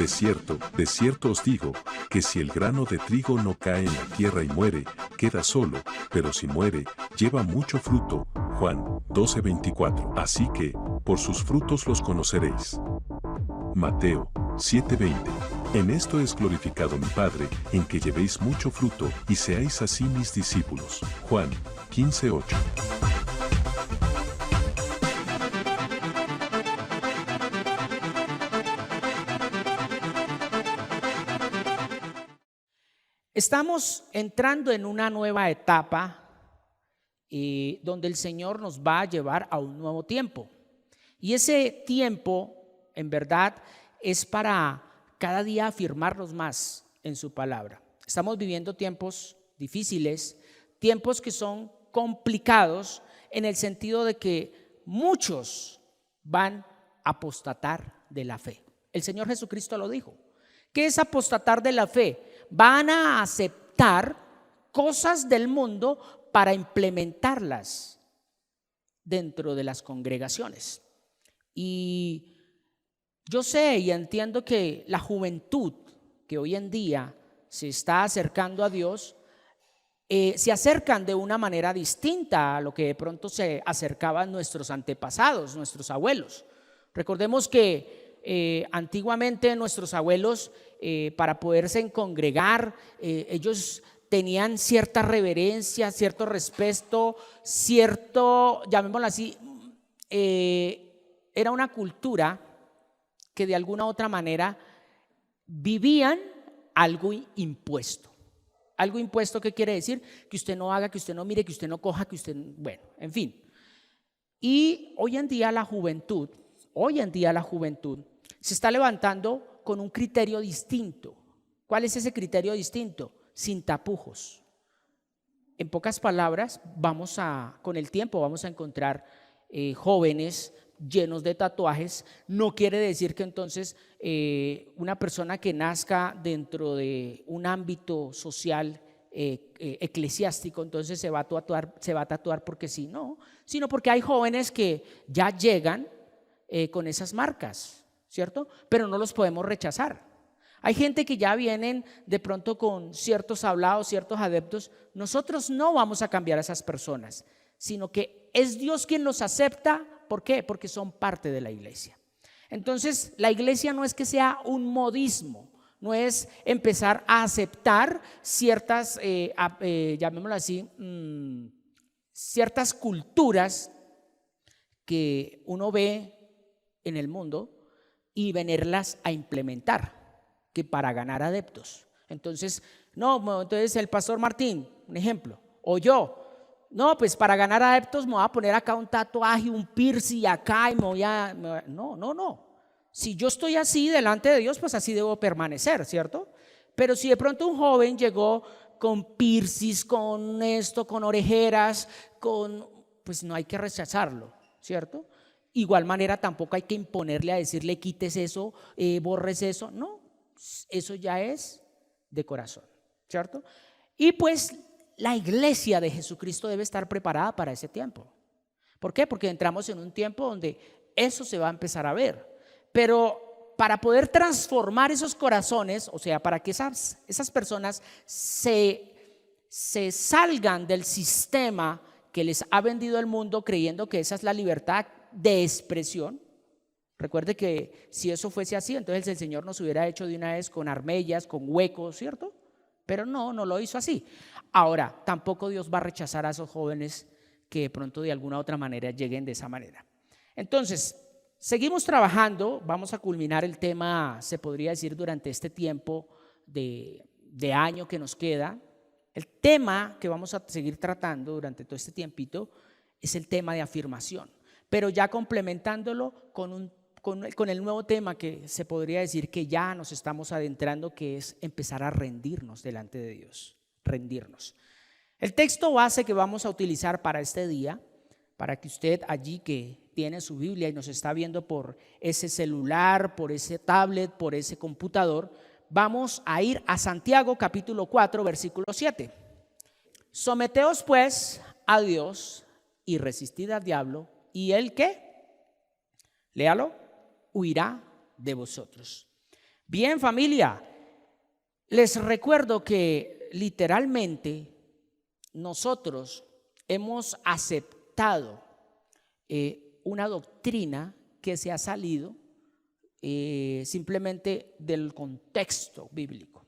de cierto os digo, que si el grano de trigo no cae en la tierra y muere, queda solo, pero si muere, lleva mucho fruto. Juan 12:24. Así que, por sus frutos los conoceréis. Mateo 7:20. En esto es glorificado mi Padre, en que llevéis mucho fruto, y seáis así mis discípulos. Juan 15:8. Estamos entrando en una nueva etapa donde el Señor nos va a llevar a un nuevo tiempo. Y ese tiempo, en verdad, es para cada día afirmarnos más en su palabra. Estamos viviendo tiempos difíciles, tiempos que son complicados en el sentido de que muchos van a apostatar de la fe. El Señor Jesucristo lo dijo. ¿Qué es apostatar de la fe? Van a aceptar cosas del mundo para implementarlas dentro de las congregaciones. Y yo sé y entiendo que la juventud que hoy en día se está acercando a Dios, se acercan de una manera distinta a lo que de pronto se acercaban nuestros antepasados, nuestros abuelos. Recordemos que antiguamente nuestros abuelos, para poderse congregar, ellos tenían cierta reverencia, cierto respeto, cierto, llamémoslo así, era una cultura que de alguna u otra manera vivían algo impuesto. Algo impuesto, ¿qué quiere decir? Que usted no haga, que usted no mire, que usted no coja, que usted, bueno, en fin. Y hoy en día la juventud se está levantando con un criterio distinto. ¿Cuál es ese criterio distinto? Sin tapujos. En pocas palabras, con el tiempo vamos a encontrar jóvenes llenos de tatuajes. No quiere decir que entonces una persona que nazca dentro de un ámbito social eclesiástico entonces se va a tatuar porque sí, no, sino porque hay jóvenes que ya llegan con esas marcas, ¿cierto? Pero no los podemos rechazar. Hay gente que ya vienen de pronto con ciertos hablados, ciertos adeptos. Nosotros no vamos a cambiar a esas personas, sino que es Dios quien los acepta. ¿Por qué? Porque son parte de la iglesia. Entonces, la iglesia no es que sea un modismo, no es empezar a aceptar ciertas, llamémoslo así, ciertas culturas que uno ve en el mundo y venirlas a implementar, que para ganar adeptos. Entonces, entonces el pastor Martín, un ejemplo, o yo, no, pues para ganar adeptos me voy a poner acá un tatuaje, un piercing acá y no. Si yo estoy así delante de Dios, pues así debo permanecer, ¿cierto? Pero si de pronto un joven llegó con piercings, con esto, con orejeras, pues no hay que rechazarlo, ¿cierto? Igual manera tampoco hay que imponerle a decirle quites eso, borres eso, no, eso ya es de corazón, ¿cierto? Y pues la iglesia de Jesucristo debe estar preparada para ese tiempo. ¿Por qué? Porque entramos en un tiempo donde eso se va a empezar a ver. Pero para poder transformar esos corazones, o sea, para que esas personas se salgan del sistema que les ha vendido el mundo creyendo que esa es la libertad de expresión. Recuerde que si eso fuese así, entonces el Señor nos hubiera hecho de una vez con armellas, con huecos, ¿cierto? Pero no lo hizo así. Ahora, tampoco Dios va a rechazar a esos jóvenes que de pronto de alguna u otra manera lleguen de esa manera. Entonces, seguimos trabajando, vamos a culminar el tema, se podría decir, durante este tiempo de año que nos queda. El tema que vamos a seguir tratando durante todo este tiempito es el tema de afirmación, pero ya complementándolo con el nuevo tema que se podría decir que ya nos estamos adentrando, que es empezar a rendirnos delante de Dios, rendirnos. El texto base que vamos a utilizar para este día, para que usted allí que tiene su Biblia y nos está viendo por ese celular, por ese tablet, por ese computador, vamos a ir a Santiago capítulo 4 versículo 7. Someteos pues a Dios y resistid al diablo, y él ¿qué? Léalo, huirá de vosotros. Bien, familia, les recuerdo que literalmente nosotros hemos aceptado una doctrina que se ha salido simplemente del contexto bíblico.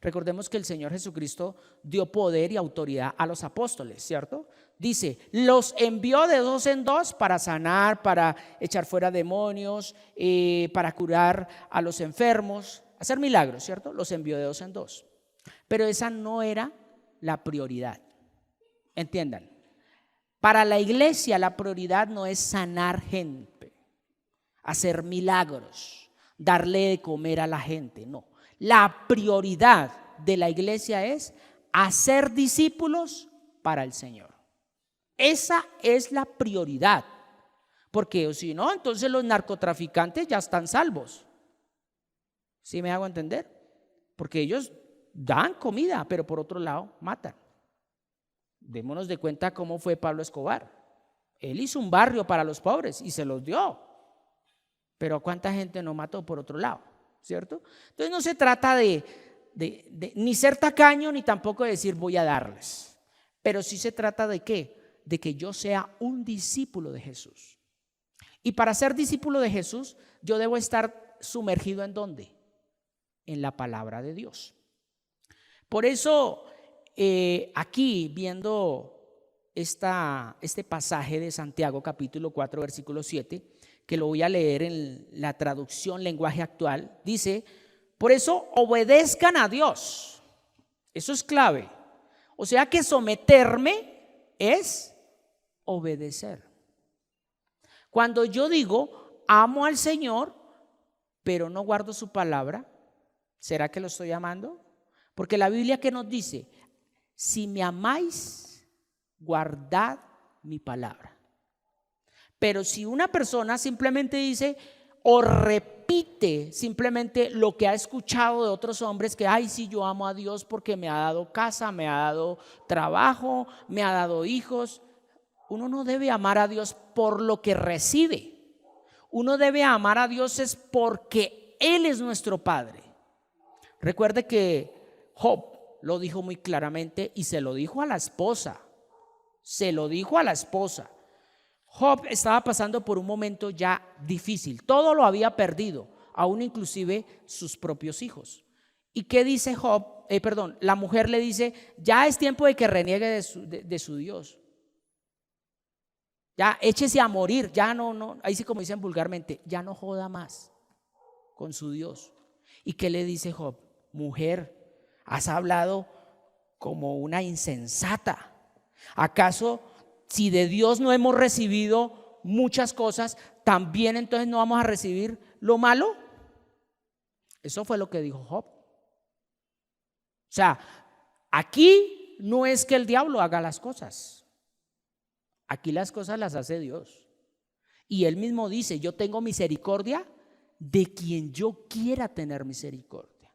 Recordemos que el Señor Jesucristo dio poder y autoridad a los apóstoles, ¿cierto? Dice, los envió de dos en dos para sanar, para echar fuera demonios, para curar a los enfermos, hacer milagros, ¿cierto? Los envió de dos en dos. Pero esa no era la prioridad. Entiendan, para la iglesia la prioridad no es sanar gente, hacer milagros, darle de comer a la gente, no. La prioridad de la iglesia es hacer discípulos para el Señor. Esa es la prioridad. Porque si no, entonces los narcotraficantes ya están salvos. ¿Sí me hago entender? Porque ellos dan comida, pero por otro lado matan. Démonos de cuenta cómo fue Pablo Escobar. Él hizo un barrio para los pobres y se los dio. Pero ¿cuánta gente no mató por otro lado? ¿Cierto? Entonces no se trata de ni ser tacaño ni tampoco de decir voy a darles. Pero sí se trata de ¿qué? De que yo sea un discípulo de Jesús. Y para ser discípulo de Jesús, yo debo estar sumergido ¿en dónde? En la palabra de Dios. Por eso, aquí viendo este pasaje de Santiago, capítulo 4, versículo 7, que lo voy a leer en la traducción lenguaje actual, dice, por eso obedezcan a Dios. Eso es clave. O sea que someterme es obedecer. Cuando yo digo amo al Señor, pero no guardo su palabra, ¿será que lo estoy amando? Porque la Biblia que nos dice, si me amáis, guardad mi palabra. Pero si una persona simplemente dice o repite simplemente lo que ha escuchado de otros hombres, que ay, sí, yo amo a Dios porque me ha dado casa, me ha dado trabajo, me ha dado hijos. Uno no debe amar a Dios por lo que recibe. Uno debe amar a Dios es porque Él es nuestro Padre. Recuerde que Job lo dijo muy claramente y se lo dijo a la esposa. Se lo dijo a la esposa. Job estaba pasando por un momento ya difícil. Todo lo había perdido, aún inclusive sus propios hijos. ¿Y qué dice Job? La mujer le dice, ya es tiempo de que reniegue de su Dios. Ya échese a morir, ya no, ahí sí como dicen vulgarmente, ya no joda más con su Dios. ¿Y qué le dice Job? Mujer, has hablado como una insensata. ¿Acaso si de Dios no hemos recibido muchas cosas, también entonces no vamos a recibir lo malo? Eso fue lo que dijo Job. O sea, aquí no es que el diablo haga las cosas. Aquí las cosas las hace Dios. Y Él mismo dice, yo tengo misericordia de quien yo quiera tener misericordia.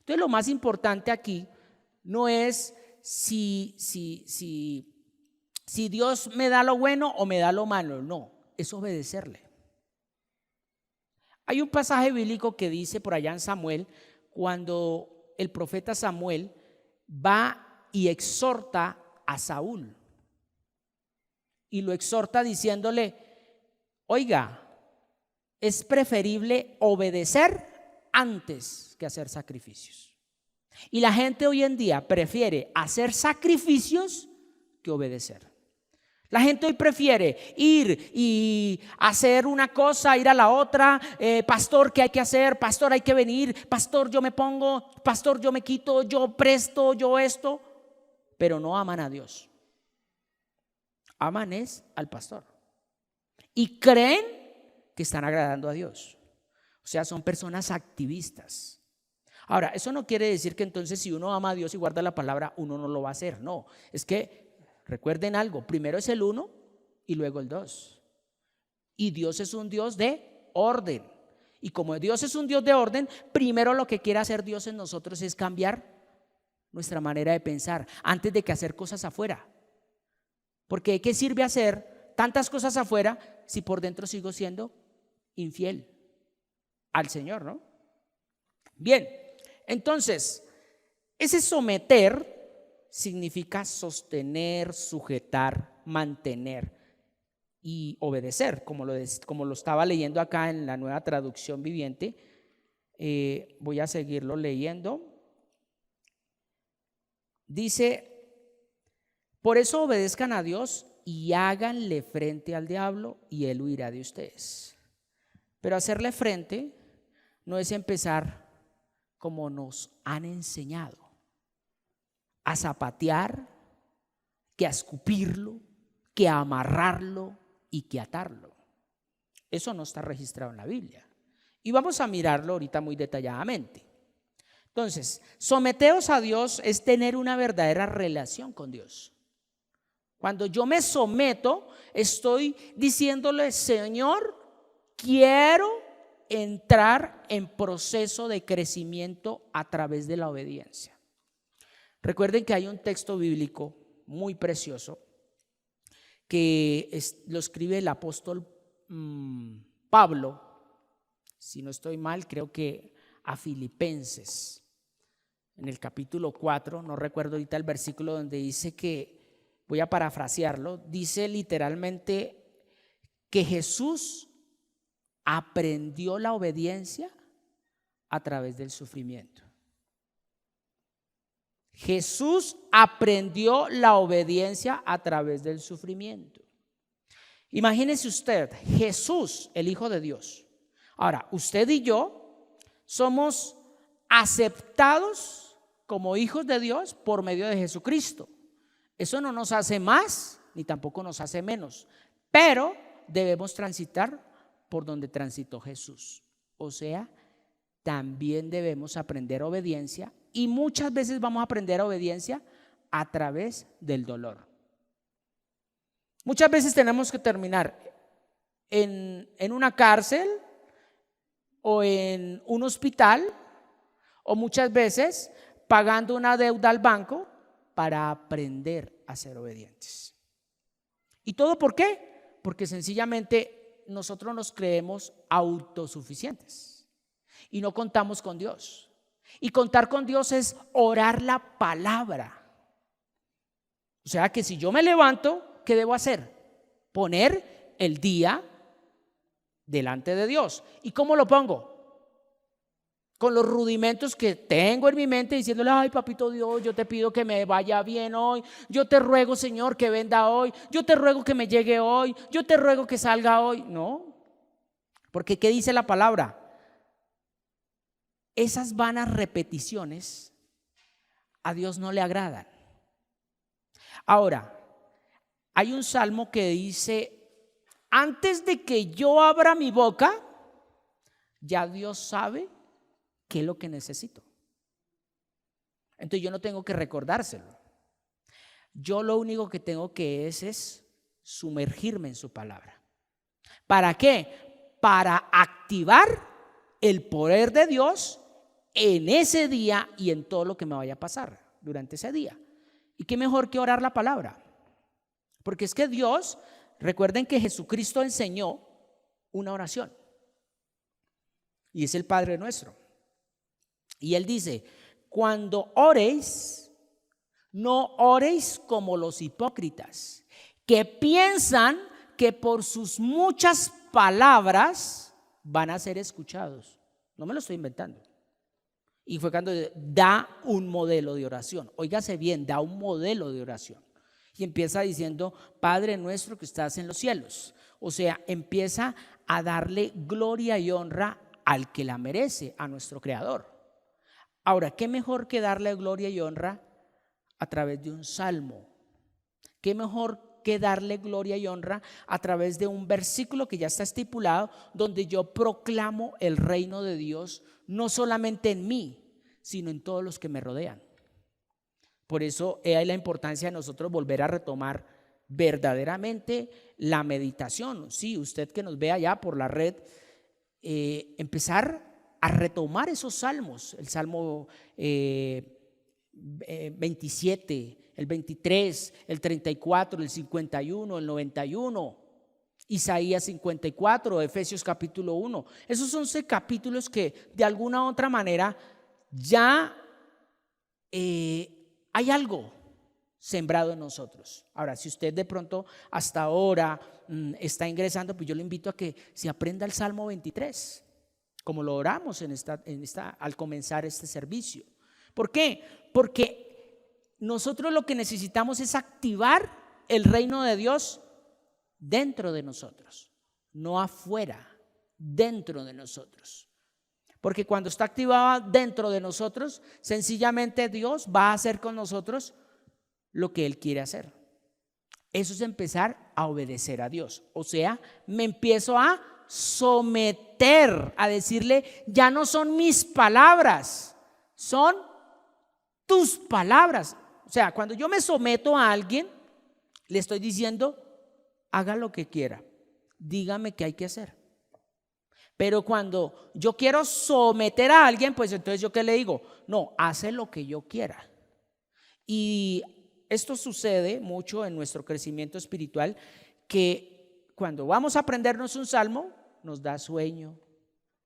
Entonces lo más importante aquí no es si Dios me da lo bueno o me da lo malo, no, es obedecerle. Hay un pasaje bíblico que dice por allá en Samuel, cuando el profeta Samuel va y exhorta a Saúl. Y lo exhorta diciéndole, oiga, es preferible obedecer antes que hacer sacrificios. Y la gente hoy en día prefiere hacer sacrificios que obedecer. La gente hoy prefiere ir y hacer una cosa, ir a la otra. Pastor, ¿qué hay que hacer? Pastor, hay que venir. Pastor, yo me pongo. Pastor, yo me quito. Yo presto, yo esto. Pero no aman a Dios. Aman es al pastor. Y creen que están agradando a Dios. O sea, son personas activistas. Ahora, eso no quiere decir que entonces si uno ama a Dios y guarda la palabra, uno no lo va a hacer. No, es que recuerden algo, primero es el 1 y luego el 2. Y Dios es un Dios de orden. Y como Dios es un Dios de orden, primero lo que quiere hacer Dios en nosotros es cambiar nuestra manera de pensar antes de que hacer cosas afuera. Porque ¿de qué sirve hacer tantas cosas afuera si por dentro sigo siendo infiel al Señor, ¿no? Bien, entonces, ese someter significa sostener, sujetar, mantener y obedecer, como lo estaba leyendo acá en la Nueva Traducción Viviente. Voy a seguirlo leyendo. Dice: por eso obedezcan a Dios y háganle frente al diablo y él huirá de ustedes. Pero hacerle frente no es empezar como nos han enseñado, a zapatear, que a escupirlo, que a amarrarlo y que a atarlo. Eso no está registrado en la Biblia. Y vamos a mirarlo ahorita muy detalladamente. Entonces, someteos a Dios es tener una verdadera relación con Dios. Cuando yo me someto, estoy diciéndole: Señor, quiero entrar en proceso de crecimiento a través de la obediencia. Recuerden que hay un texto bíblico muy precioso que lo escribe el apóstol Pablo, si no estoy mal, creo que a Filipenses, en el capítulo 4, no recuerdo ahorita el versículo donde dice que, voy a parafrasearlo, dice literalmente que Jesús aprendió la obediencia a través del sufrimiento. Jesús aprendió la obediencia a través del sufrimiento. Imagínese usted, Jesús, el Hijo de Dios. Ahora, usted y yo somos aceptados como hijos de Dios por medio de Jesucristo. Eso no nos hace más ni tampoco nos hace menos, pero debemos transitar por donde transitó Jesús. O sea, también debemos aprender obediencia, y muchas veces vamos a aprender obediencia a través del dolor. Muchas veces tenemos que terminar en una cárcel o en un hospital, o muchas veces pagando una deuda al banco para aprender a ser obedientes. ¿Y todo por qué? Porque sencillamente nosotros nos creemos autosuficientes y no contamos con Dios. Y contar con Dios es orar la palabra. O sea que si yo me levanto, ¿qué debo hacer? Poner el día delante de Dios. ¿Y cómo lo pongo? Con los rudimentos que tengo en mi mente, diciéndole: ay, papito Dios, yo te pido que me vaya bien hoy, yo te ruego, Señor, que venda hoy, yo te ruego que me llegue hoy, yo te ruego que salga hoy. No, porque ¿qué dice la palabra? Esas vanas repeticiones a Dios no le agradan. Ahora, hay un salmo que dice: antes de que yo abra mi boca, ya Dios sabe qué es lo que necesito. Entonces yo no tengo que recordárselo. Yo lo único que tengo que es sumergirme en su palabra. ¿Para qué? Para activar el poder de Dios en ese día y en todo lo que me vaya a pasar durante ese día. ¿Y qué mejor que orar la palabra? Porque es que Dios, recuerden que Jesucristo enseñó una oración, y es el Padre Nuestro. Y Él dice: cuando oréis, no oréis como los hipócritas, que piensan que por sus muchas palabras van a ser escuchados. No me lo estoy inventando. Y fue cuando da un modelo de oración. Óigase bien, da un modelo de oración. Y empieza diciendo: Padre nuestro que estás en los cielos. O sea, empieza a darle gloria y honra al que la merece, a nuestro Creador. Ahora, ¿qué mejor que darle gloria y honra a través de un salmo? ¿Qué mejor que darle gloria y honra a través de un versículo que ya está estipulado, donde yo proclamo el reino de Dios, no solamente en mí, sino en todos los que me rodean? Por eso hay la importancia de nosotros volver a retomar verdaderamente la meditación. Sí, usted que nos ve allá por la red, empezar a retomar esos salmos, el Salmo 27, el 23, el 34, el 51, el 91, Isaías 54, Efesios capítulo 1. Esos 11 capítulos que de alguna u otra manera ya hay algo sembrado en nosotros. Ahora, si usted de pronto hasta ahora está ingresando, pues yo le invito a que se aprenda el Salmo 23, como lo oramos al comenzar este servicio. ¿Por qué? Porque nosotros lo que necesitamos es activar el reino de Dios dentro de nosotros, no afuera, dentro de nosotros. Porque cuando está activada dentro de nosotros, sencillamente Dios va a hacer con nosotros lo que Él quiere hacer. Eso es empezar a obedecer a Dios. O sea, me empiezo a someter, a decirle, ya no son mis palabras, son tus palabras. O sea, cuando yo me someto a alguien, le estoy diciendo, haga lo que quiera, dígame qué hay que hacer. Pero cuando yo quiero someter a alguien, pues entonces yo qué le digo, no, hace lo que yo quiera. Y esto sucede mucho en nuestro crecimiento espiritual, que cuando vamos a aprendernos un salmo, nos da sueño,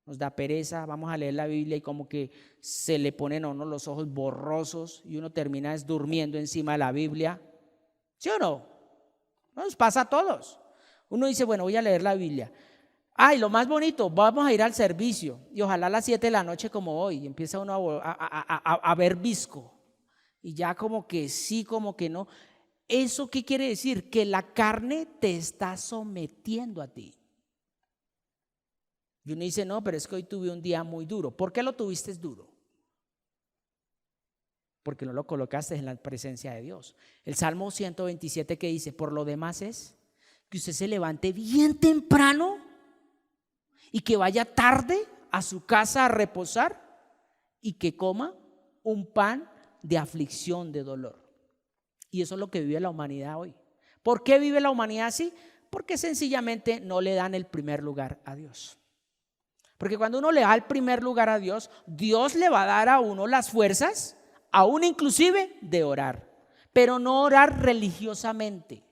nos da pereza, vamos a leer la Biblia y como que se le ponen a uno los ojos borrosos y uno termina durmiendo encima de la Biblia. ¿Sí o no? Nos pasa a todos. Uno dice, bueno, voy a leer la Biblia. Ay, lo más bonito, vamos a ir al servicio y ojalá a las 7 de la noche como hoy. Y empieza uno a ver visco y ya como que sí, como que no. ¿Eso qué quiere decir? Que la carne te está sometiendo a ti. Y uno dice, no, pero es que hoy tuve un día muy duro. ¿Por qué lo tuviste duro? Porque no lo colocaste en la presencia de Dios. El Salmo 127 que dice, por lo demás es que usted se levante bien temprano y que vaya tarde a su casa a reposar y que coma un pan de aflicción, de dolor. Y eso es lo que vive la humanidad hoy. ¿Por qué vive la humanidad así? Porque sencillamente no le dan el primer lugar a Dios. Porque cuando uno le da el primer lugar a Dios, Dios le va a dar a uno las fuerzas, aún inclusive de orar, pero no orar religiosamente.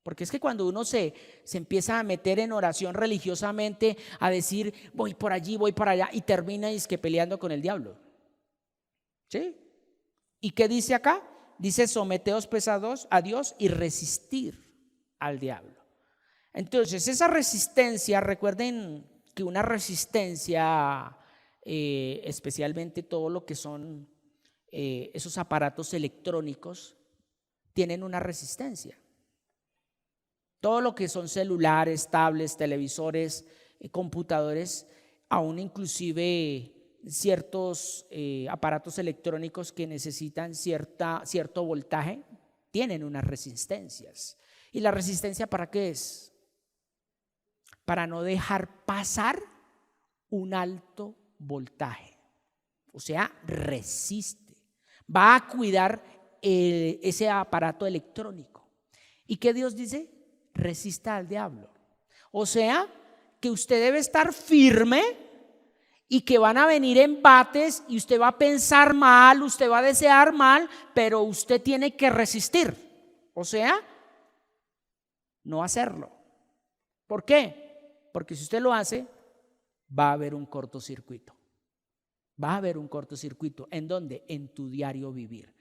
Porque es que cuando uno se empieza a meter en oración religiosamente, a decir voy por allí, voy para allá, y termina es que peleando con el diablo. ¿Sí? ¿Y qué dice acá? Dice someteos pesados a Dios y resistir al diablo. Entonces esa resistencia, recuerden que una resistencia, especialmente todo lo que son esos aparatos electrónicos, tienen una resistencia. Todo lo que son celulares, tablets, televisores, computadores, aún inclusive ciertos aparatos electrónicos que necesitan cierto voltaje, tienen unas resistencias. ¿Y la resistencia para qué es? Para no dejar pasar un alto voltaje. O sea, resiste. Va a cuidar ese aparato electrónico. ¿Y qué Dios dice? Resista al diablo. O sea, que usted debe estar firme y que van a venir embates y usted va a pensar mal, usted va a desear mal, pero usted tiene que resistir. O sea, no hacerlo. ¿Por qué? Porque si usted lo hace, va a haber un cortocircuito. Va a haber un cortocircuito. ¿En dónde? En tu diario vivir.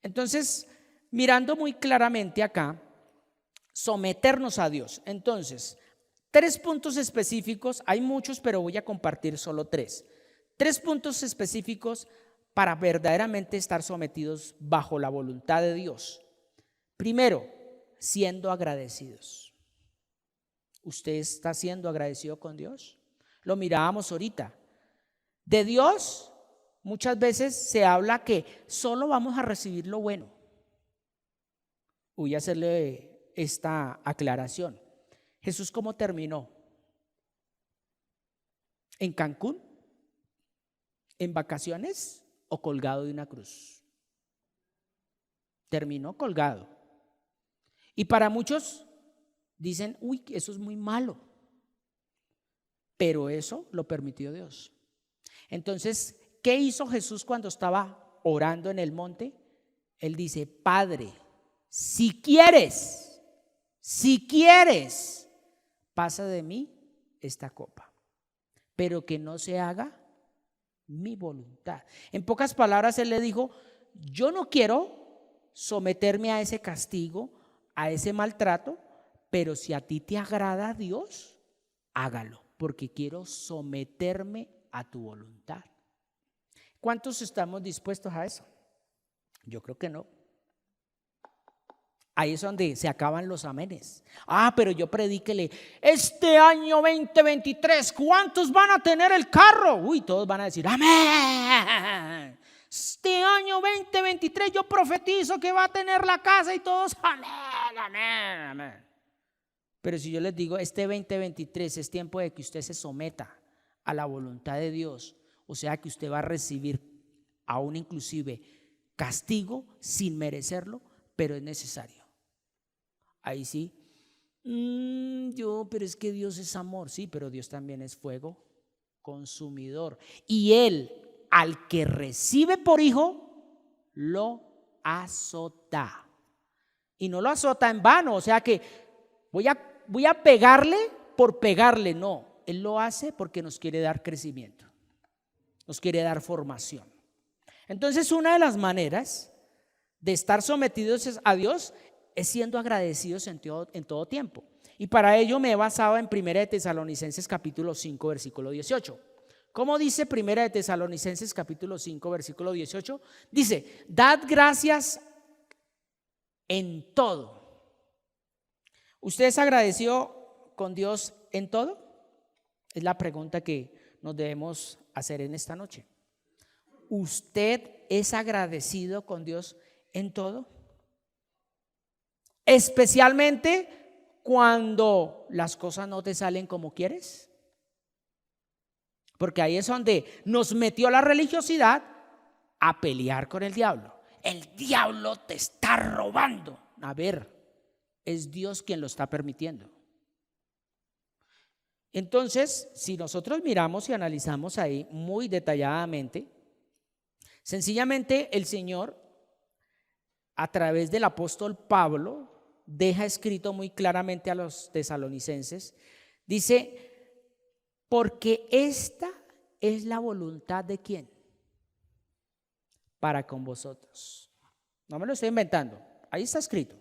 Entonces, mirando muy claramente acá, someternos a Dios. Entonces, 3 puntos específicos, hay muchos, pero voy a compartir solo 3. 3 puntos específicos para verdaderamente estar sometidos bajo la voluntad de Dios. Primero, siendo agradecidos. ¿Usted está siendo agradecido con Dios? Lo mirábamos ahorita. De Dios muchas veces se habla que solo vamos a recibir lo bueno. Voy a hacerle esta aclaración. Jesús, ¿cómo terminó? ¿En Cancún? ¿En vacaciones? ¿O colgado de una cruz? Terminó colgado. Y para muchos dicen, uy, eso es muy malo. Pero eso lo permitió Dios. Entonces, ¿qué hizo Jesús cuando estaba orando en el monte? Él dice, Padre, si quieres, pasa de mí esta copa, pero que no se haga mi voluntad. En pocas palabras, él le dijo, yo no quiero someterme a ese castigo, a ese maltrato, pero si a ti te agrada Dios, hágalo, porque quiero someterme a tu voluntad. ¿Cuántos estamos dispuestos a eso? Yo creo que no. Ahí es donde se acaban los amenes. Pero yo predíquele, este año 2023, ¿cuántos van a tener el carro? Uy, todos van a decir, amén. Este año 2023 yo profetizo que va a tener la casa y todos, amén, amén, amén. Pero si yo les digo, este 2023 es tiempo de que usted se someta a la voluntad de Dios, o sea que usted va a recibir aún inclusive castigo sin merecerlo, pero es necesario. Ahí sí, pero es que Dios es amor, sí, pero Dios también es fuego consumidor. Y Él, al que recibe por hijo, lo azota. Y no lo azota en vano, o sea que voy a pegarle por pegarle, no. Él lo hace porque nos quiere dar crecimiento, nos quiere dar formación. Entonces, una de las maneras de estar sometidos a Dios es siendo agradecidos en todo tiempo. Y para ello me he basado en 1 de Tesalonicenses capítulo 5 versículo 18. ¿Cómo dice 1 de Tesalonicenses capítulo 5 versículo 18? Dice, dad gracias en todo. ¿Usted es agradecido con Dios en todo? Es la pregunta que nos debemos hacer en esta noche. ¿Usted es agradecido con Dios en todo? Especialmente cuando las cosas no te salen como quieres. Porque ahí es donde nos metió la religiosidad a pelear con el diablo. El diablo te está robando. A ver, es Dios quien lo está permitiendo. Entonces, si nosotros miramos y analizamos ahí muy detalladamente, sencillamente el Señor, a través del apóstol Pablo, deja escrito muy claramente a los tesalonicenses, dice, porque esta es la voluntad de ¿quién? Para con vosotros. No me lo estoy inventando, ahí está escrito.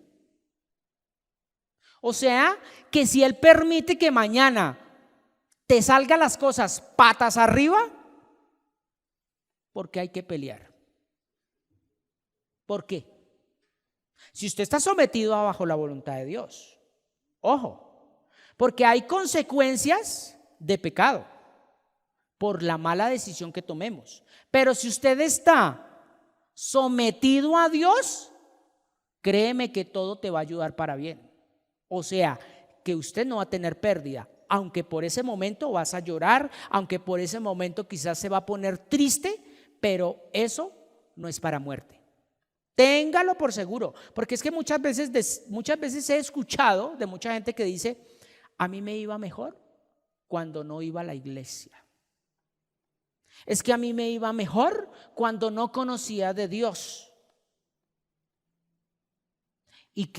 O sea, que si Él permite que mañana te salgan las cosas patas arriba, porque hay que pelear. ¿Por qué? Si usted está sometido bajo la voluntad de Dios, ojo, porque hay consecuencias de pecado por la mala decisión que tomemos. Pero si usted está sometido a Dios, créeme que todo te va a ayudar para bien. O sea, que usted no va a tener pérdida, aunque por ese momento vas a llorar, aunque por ese momento quizás se va a poner triste, pero eso no es para muerte. Téngalo por seguro, porque es que muchas veces he escuchado de mucha gente que dice, a mí me iba mejor cuando no iba a la iglesia. Es que a mí me iba mejor cuando no conocía de Dios. Y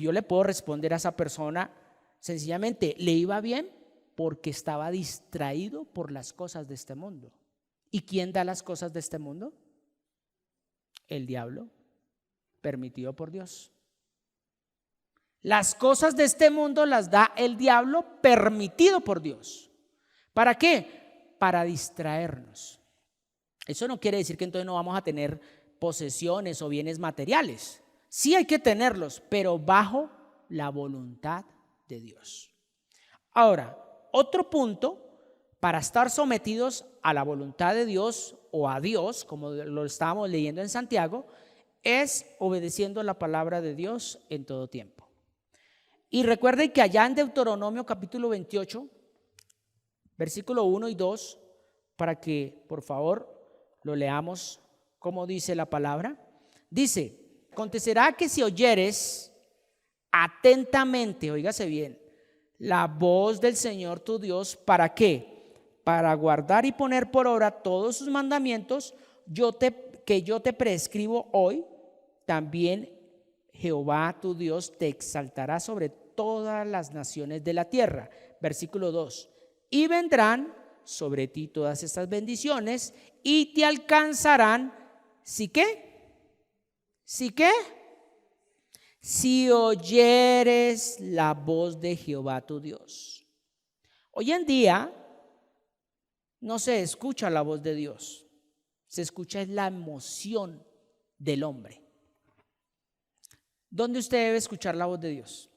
yo le puedo responder a esa persona, sencillamente, le iba bien porque estaba distraído por las cosas de este mundo. ¿Y quién da las cosas de este mundo? El diablo. Permitido por Dios. Las cosas de este mundo las da el diablo, permitido por Dios. ¿Para qué? Para distraernos. Eso no quiere decir que entonces no vamos a tener posesiones o bienes materiales. Sí hay que tenerlos, pero bajo la voluntad de Dios. Ahora, otro punto para estar sometidos a la voluntad de Dios o a Dios, como lo estábamos leyendo en Santiago, es obedeciendo la palabra de Dios en todo tiempo. Y recuerden que allá en Deuteronomio capítulo 28, versículo 1 y 2, para que por favor lo leamos como dice la palabra, dice, acontecerá que si oyeres atentamente, óigase bien, la voz del Señor tu Dios, ¿para qué? Para guardar y poner por obra todos sus mandamientos que yo te prescribo hoy, también Jehová tu Dios te exaltará sobre todas las naciones de la tierra. versículo 2. Y vendrán sobre ti todas estas bendiciones y te alcanzarán, ¿sí qué? ¿Sí qué? Si oyeres la voz de Jehová tu Dios. Hoy en día no se escucha la voz de Dios, se escucha la emoción del hombre. ¿Dónde usted debe escuchar la voz de Dios?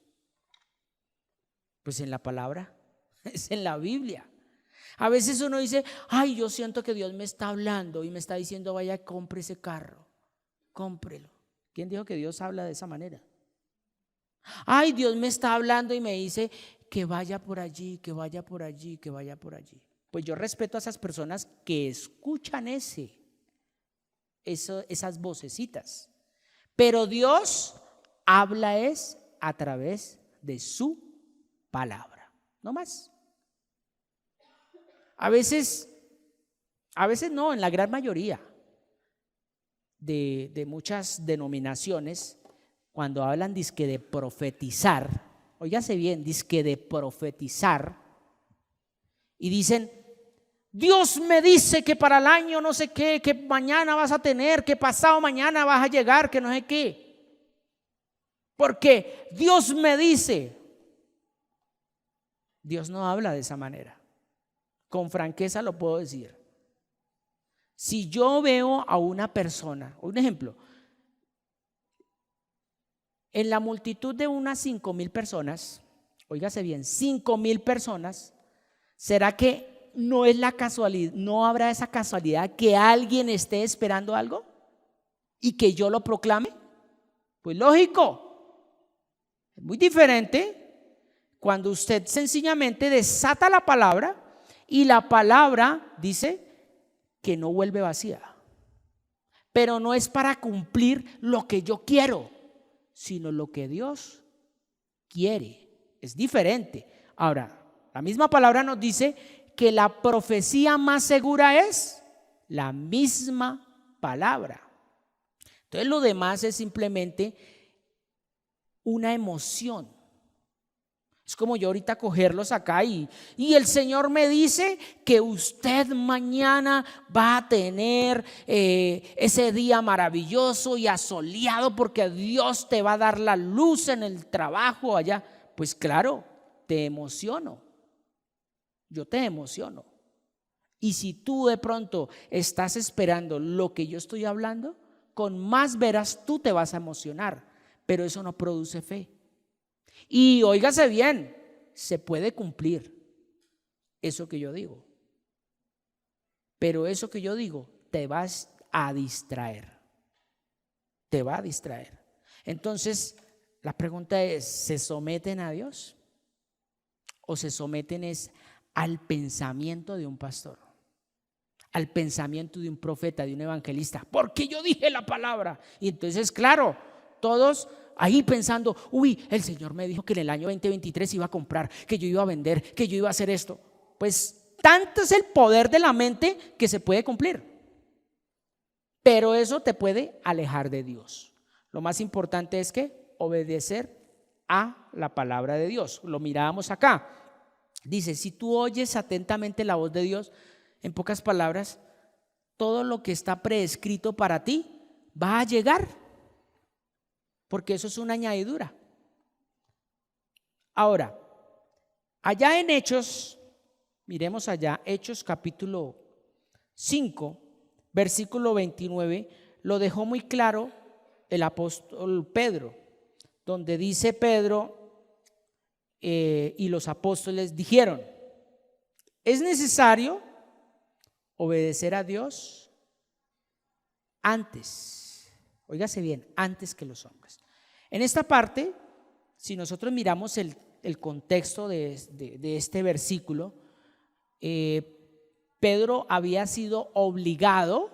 Pues en la palabra, es en la Biblia. A veces uno dice, ay, yo siento que Dios me está hablando y me está diciendo, vaya, compre ese carro, cómprelo. ¿Quién dijo que Dios habla de esa manera? Ay, Dios me está hablando y me dice que vaya por allí, que vaya por allí, que vaya por allí. Pues yo respeto a esas personas que escuchan esas vocecitas. Pero Dios habla es a través de su palabra, no más. A veces no, en la gran mayoría de muchas denominaciones, cuando hablan dizque de profetizar, óigase bien, dizque de profetizar, y dicen, Dios me dice que para el año no sé qué, que mañana vas a tener, que pasado mañana vas a llegar, que no sé qué. Porque Dios me dice. Dios no habla de esa manera. Con franqueza lo puedo decir. Si yo veo a una persona, un ejemplo, en la multitud de unas 5,000 personas, óigase bien, 5,000 personas, ¿será que no es la casualidad, no habrá esa casualidad que alguien esté esperando algo y que yo lo proclame? Pues lógico, es muy diferente cuando usted sencillamente desata la palabra y la palabra dice que no vuelve vacía, pero no es para cumplir lo que yo quiero, sino lo que Dios quiere. Es diferente. Ahora, la misma palabra nos dice que la profecía más segura es la misma palabra. Entonces lo demás es simplemente una emoción. Es como yo ahorita cogerlos acá y el Señor me dice que usted mañana va a tener ese día maravilloso y asoleado porque Dios te va a dar la luz en el trabajo allá. Pues claro, te emociono. Yo te emociono. Y si tú de pronto estás esperando lo que yo estoy hablando, con más veras tú te vas a emocionar, pero eso no produce fe. Y óigase bien, se puede cumplir eso que yo digo, pero eso que yo digo te vas a distraer, te va a distraer. Entonces la pregunta es, ¿se someten a Dios o se someten es al pensamiento de un pastor, al pensamiento de un profeta, de un evangelista? Porque yo dije la palabra. Y entonces claro, todos ahí pensando, uy, el Señor me dijo que en el año 2023 iba a comprar, que yo iba a vender, que yo iba a hacer esto. Pues tanto es el poder de la mente que se puede cumplir, pero eso te puede alejar de Dios. Lo más importante es que obedecer a la palabra de Dios. Lo mirábamos acá. Dice, si tú oyes atentamente la voz de Dios, en pocas palabras, todo lo que está prescrito para ti va a llegar, porque eso es una añadidura. Ahora, allá en Hechos, miremos allá, Hechos capítulo 5, versículo 29, lo dejó muy claro el apóstol Pedro, donde dice Pedro y los apóstoles dijeron, es necesario obedecer a Dios antes, óigase bien, antes que los hombres. En esta parte, si nosotros miramos el contexto de este versículo, Pedro había sido obligado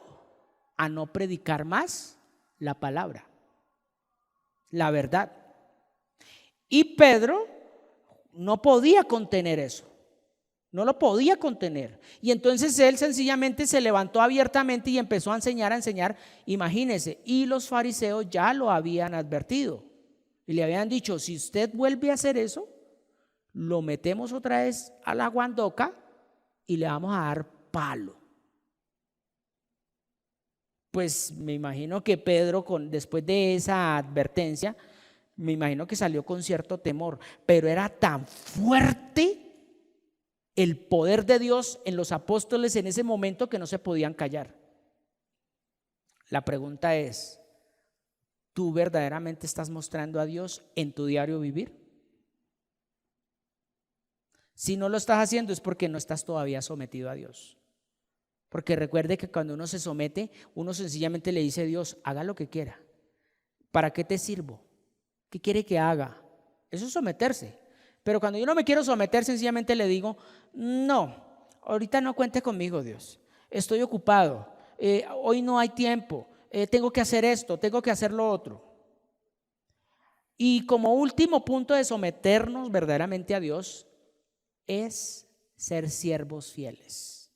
a no predicar más la palabra, la verdad. Y Pedro no podía contener eso, no lo podía contener. Y entonces él sencillamente se levantó abiertamente y empezó a enseñar. Imagínense, y los fariseos ya lo habían advertido y le habían dicho, si usted vuelve a hacer eso, lo metemos otra vez a la guandoca y le vamos a dar palo. Pues me imagino que Pedro, después de esa advertencia, me imagino que salió con cierto temor, pero era tan fuerte el poder de Dios en los apóstoles en ese momento que no se podían callar. La pregunta es, ¿tú verdaderamente estás mostrando a Dios en tu diario vivir? Si no lo estás haciendo es porque no estás todavía sometido a Dios. Porque recuerde que cuando uno se somete, uno sencillamente le dice a Dios, haga lo que quiera. ¿Para qué te sirvo? ¿Qué quiere que haga? Eso es someterse. Pero cuando yo no me quiero someter, sencillamente le digo, no, ahorita no cuente conmigo, Dios. Estoy ocupado, hoy no hay tiempo, tengo que hacer esto, tengo que hacer lo otro. Y como último punto de someternos verdaderamente a Dios es ser siervos fieles.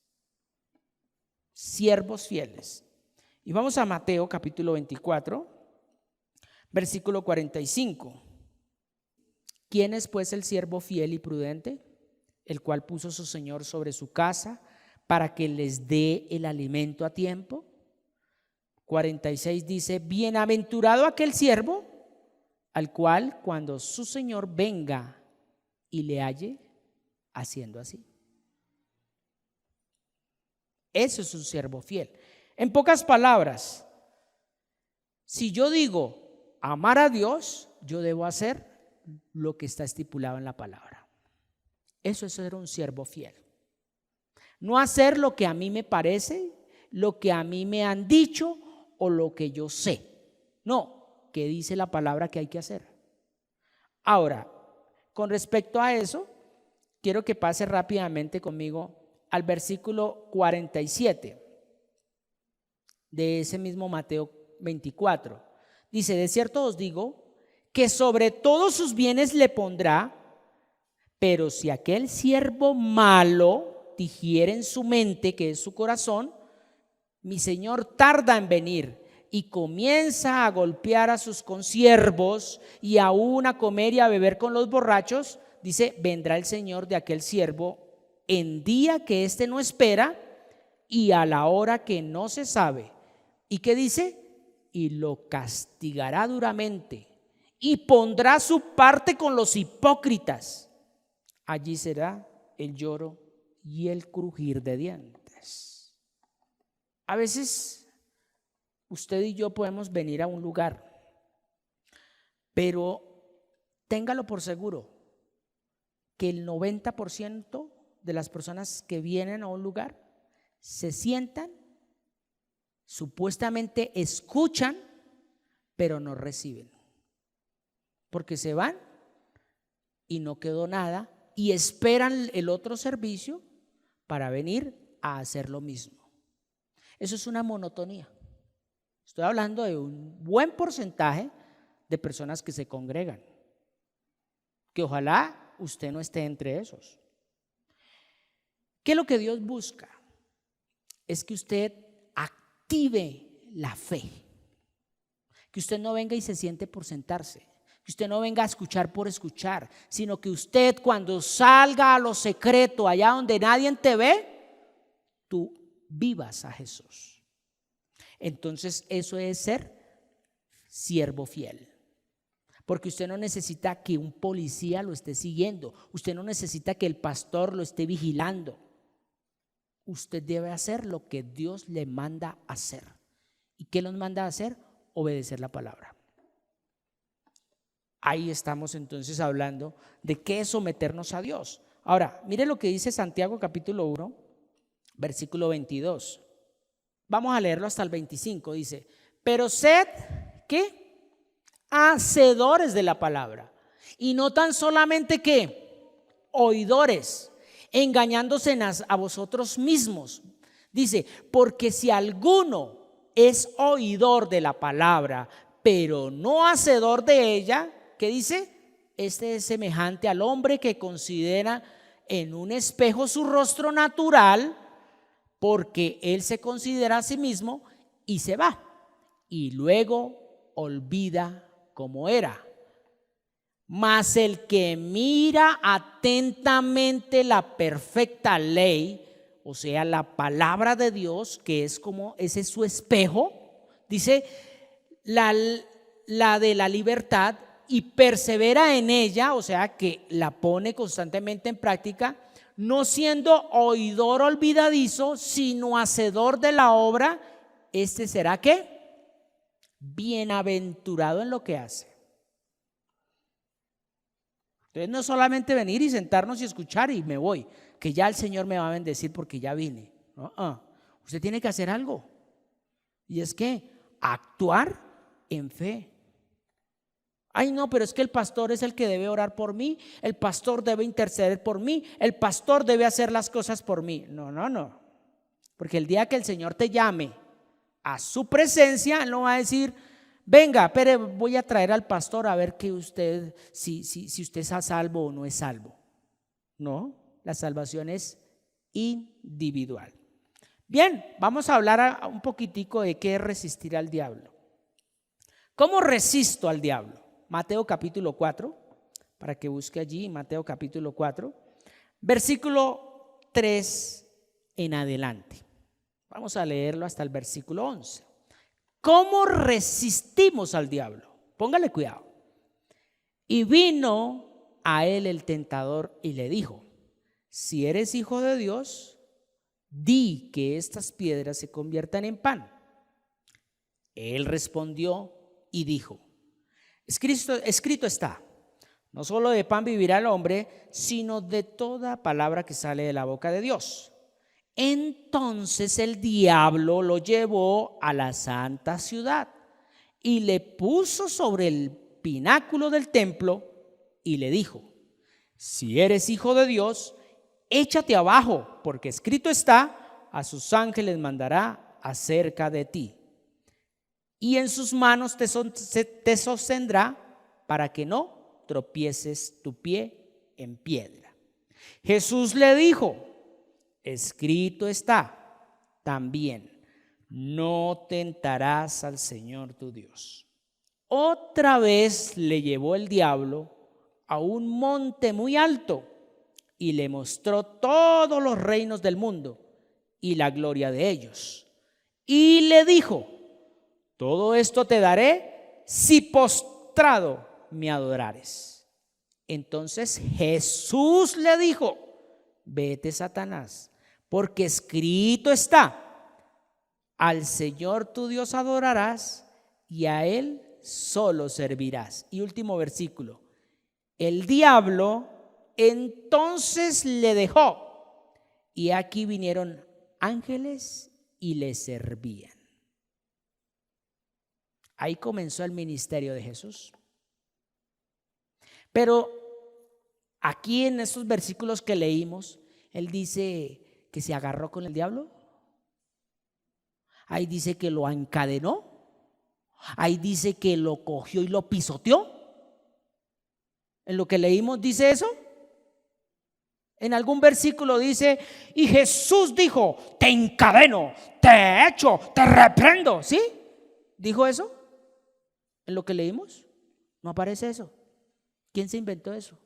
Siervos fieles. Y vamos a Mateo capítulo 24, versículo 45. ¿Quién es pues el siervo fiel y prudente, el cual puso su señor sobre su casa para que les dé el alimento a tiempo? 46 dice, bienaventurado aquel siervo al cual cuando su señor venga y le halle haciendo así. Eso es un siervo fiel. En pocas palabras, si yo digo amar a Dios, yo debo hacer lo que está estipulado en la palabra. Eso es ser un siervo fiel. No hacer lo que a mí me parece, lo que a mí me han dicho o lo que yo sé. No, que dice la palabra que hay que hacer. Ahora, con respecto a eso, quiero que pase rápidamente conmigo al versículo 47 de ese mismo Mateo 24. Dice, de cierto os digo que sobre todos sus bienes le pondrá, pero si aquel siervo malo dijere en su mente, que es su corazón, mi señor tarda en venir, y comienza a golpear a sus consiervos y aún a comer y a beber con los borrachos, dice, vendrá el señor de aquel siervo en día que éste no espera y a la hora que no se sabe. ¿Y qué dice? Y lo castigará duramente y pondrá su parte con los hipócritas. Allí será el lloro y el crujir de dientes. A veces usted y yo podemos venir a un lugar, pero téngalo por seguro que el 90% de las personas que vienen a un lugar se sientan, supuestamente escuchan, pero no reciben, porque se van y no quedó nada y esperan el otro servicio para venir a hacer lo mismo. Eso es una monotonía. Estoy hablando de un buen porcentaje de personas que se congregan, que ojalá usted no esté entre esos. ¿Qué es lo que Dios busca? Es que usted active la fe, que usted no venga y se siente por sentarse, que usted no venga a escuchar por escuchar, sino que usted cuando salga a lo secreto, allá donde nadie te ve, tú vivas a Jesús. Entonces eso es ser siervo fiel. Porque usted no necesita que un policía lo esté siguiendo, usted no necesita que el pastor lo esté vigilando. Usted debe hacer lo que Dios le manda hacer. ¿Y qué nos manda a hacer? Obedecer la palabra. Ahí estamos entonces hablando de qué es someternos a Dios. Ahora, mire lo que dice Santiago capítulo 1, versículo 22. Vamos a leerlo hasta el 25. Dice, pero sed, ¿qué? Hacedores de la palabra, y no tan solamente ¿qué? Oidores, engañándose a vosotros mismos. Dice, porque si alguno es oidor de la palabra, pero no hacedor de ella, ¿qué dice? Este es semejante al hombre que considera en un espejo su rostro natural, porque él se considera a sí mismo y se va, y luego olvida como era. Mas el que mira atentamente la perfecta ley, o sea, la palabra de Dios, que es como ese es su espejo, dice la de la libertad, y persevera en ella, o sea, que la pone constantemente en práctica, no siendo oidor olvidadizo, sino hacedor de la obra, este será ¿qué? Bienaventurado en lo que hace. Entonces no solamente venir y sentarnos y escuchar y me voy, que ya el Señor me va a bendecir porque ya vine. Usted tiene que hacer algo, y es que actuar en fe. Ay, no, pero es que el pastor es el que debe orar por mí, el pastor debe interceder por mí, el pastor debe hacer las cosas por mí. No, porque el día que el Señor te llame a su presencia, Él no va a decir: venga, pero voy a traer al pastor a ver que usted, si usted es a salvo o no es salvo. No, la salvación es individual. Bien, vamos a hablar un poquitico de qué es resistir al diablo. ¿Cómo resisto al diablo? Mateo capítulo 4, para que busque allí, Mateo capítulo 4, versículo 3 en adelante. Vamos a leerlo hasta el versículo 11. ¿Cómo resistimos al diablo? Póngale cuidado. Y vino a él el tentador y le dijo: si eres hijo de Dios, di que estas piedras se conviertan en pan. Él respondió y dijo: escrito está, no solo de pan vivirá el hombre, sino de toda palabra que sale de la boca de Dios. Entonces el diablo lo llevó a la santa ciudad y le puso sobre el pináculo del templo y le dijo: si eres hijo de Dios, échate abajo, porque escrito está: a sus ángeles mandará acerca de ti, y en sus manos te sostendrá, para que no tropieces tu pie en piedra. Jesús le dijo: escrito está también: no tentarás al Señor tu Dios. Otra vez le llevó el diablo a un monte muy alto y le mostró todos los reinos del mundo y la gloria de ellos. Y le dijo: todo esto te daré si postrado me adorares. Entonces Jesús le dijo: vete, Satanás, porque escrito está: al Señor tu Dios adorarás y a Él solo servirás. Y último versículo: el diablo entonces le dejó, y aquí vinieron ángeles y le servían. Ahí comenzó el ministerio de Jesús. Pero aquí en estos versículos que leímos, Él dice que se agarró con el diablo. Ahí dice que lo encadenó. Ahí dice que lo cogió y lo pisoteó. En lo que leímos dice eso. En algún versículo dice: y Jesús dijo: te encadeno, te echo, te reprendo. ¿Sí? ¿Dijo eso? En lo que leímos no aparece eso. ¿Quién se inventó eso?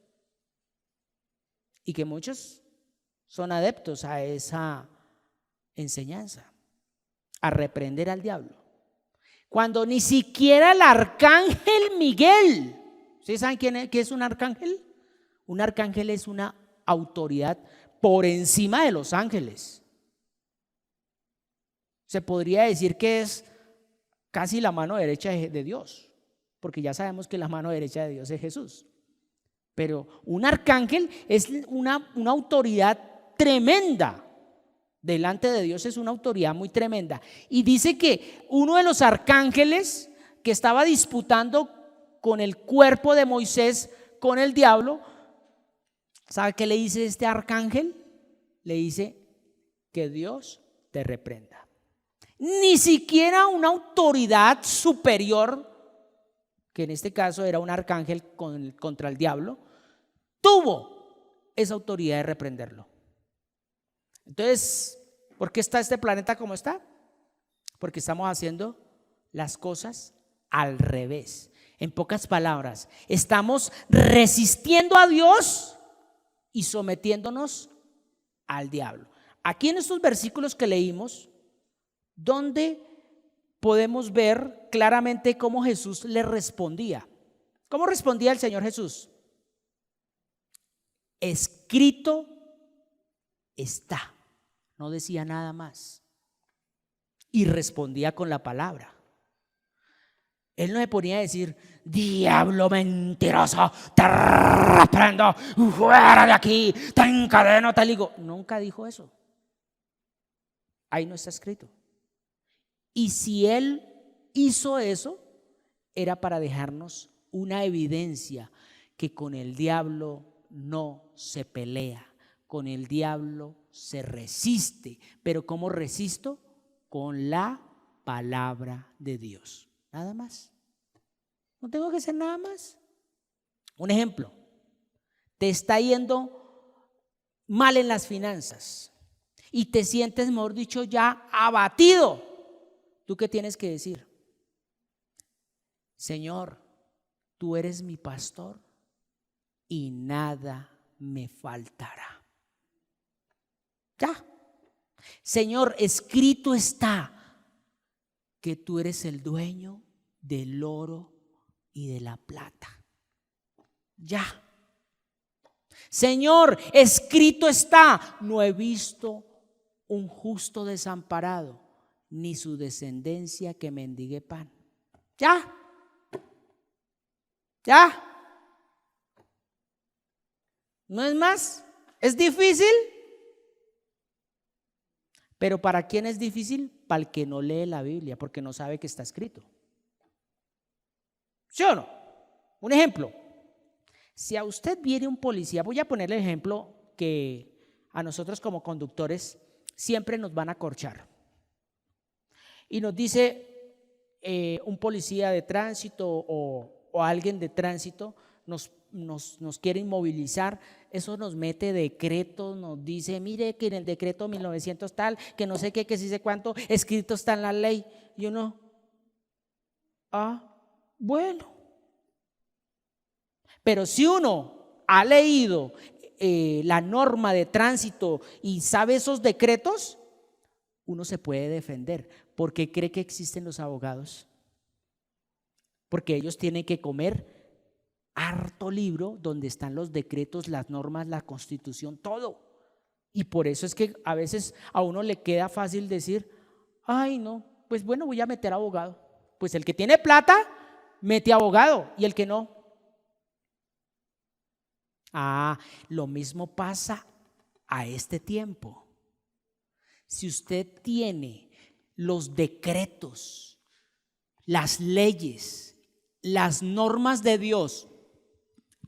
Y que muchos son adeptos a esa enseñanza, a reprender al diablo, cuando ni siquiera el arcángel Miguel. ¿Ustedes saben qué es un arcángel? Un arcángel es una autoridad por encima de los ángeles. Se podría decir que es casi la mano derecha de Dios, porque ya sabemos que la mano derecha de Dios es Jesús. Pero un arcángel es una autoridad tremenda. Delante de Dios es una autoridad muy tremenda. Y dice que uno de los arcángeles que estaba disputando con el cuerpo de Moisés, con el diablo, ¿sabe qué le dice este arcángel? Le dice: que Dios te reprenda. Ni siquiera una autoridad superior, que en este caso era un arcángel contra el diablo, tuvo esa autoridad de reprenderlo. Entonces, ¿por qué está este planeta como está? Porque estamos haciendo las cosas al revés. En pocas palabras, estamos resistiendo a Dios y sometiéndonos al diablo. Aquí en estos versículos que leímos, donde podemos ver claramente cómo Jesús le respondía. ¿Cómo respondía el Señor Jesús? Escrito está. No decía nada más. Y respondía con la palabra. Él no se ponía a decir: diablo mentiroso, te reprendo, fuera de aquí, te encadeno, te ligo. Nunca dijo eso. Ahí no está escrito. Y si él hizo eso, era para dejarnos una evidencia que con el diablo no se pelea, con el diablo se resiste. Pero ¿cómo resisto? Con la palabra de Dios. Nada más. No tengo que hacer nada más. Un ejemplo: te está yendo mal en las finanzas y te sientes, mejor dicho, ya abatido. ¿Tú qué tienes que decir? Señor, tú eres mi pastor y nada me faltará. Ya. Señor, escrito está que tú eres el dueño del oro y de la plata. Ya. Señor, escrito está, no he visto un justo desamparado, ni su descendencia que mendigue pan. Ya. Ya. No es más. ¿Es difícil? Pero ¿para quién es difícil? Para el que no lee la Biblia, porque no sabe que está escrito. ¿Sí o no? Un ejemplo: si a usted viene un policía, voy a ponerle el ejemplo que a nosotros como conductores siempre nos van a corchar. Y nos dice un policía de tránsito o alguien de tránsito nos quiere inmovilizar. Eso nos mete decretos, nos dice: mire que en el decreto 1900 tal, que no sé qué, que sí sé cuánto, escrito está en la ley. Y uno, bueno. Pero si uno ha leído la norma de tránsito y sabe esos decretos, uno se puede defender. ¿Por qué cree que existen los abogados? Porque ellos tienen que comer harto libro donde están los decretos, las normas, la constitución, todo. Y por eso es que a veces a uno le queda fácil decir: ay no, pues bueno, voy a meter abogado. Pues el que tiene plata mete abogado, y el que no. Lo mismo pasa a este tiempo. Si usted tiene los decretos, las leyes, las normas de Dios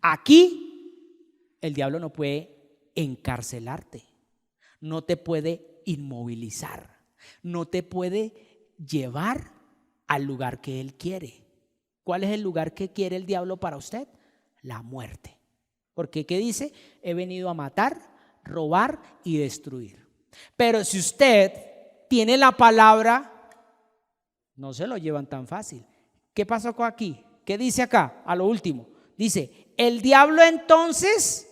aquí, el diablo no puede encarcelarte, no te puede inmovilizar, no te puede llevar al lugar que él quiere. ¿Cuál es el lugar que quiere el diablo para usted? La muerte. Porque ¿qué dice? He venido a matar, robar y destruir. Pero si usted tiene la palabra, no se lo llevan tan fácil. ¿Qué pasó aquí? ¿Qué dice acá? A lo último, dice: el diablo entonces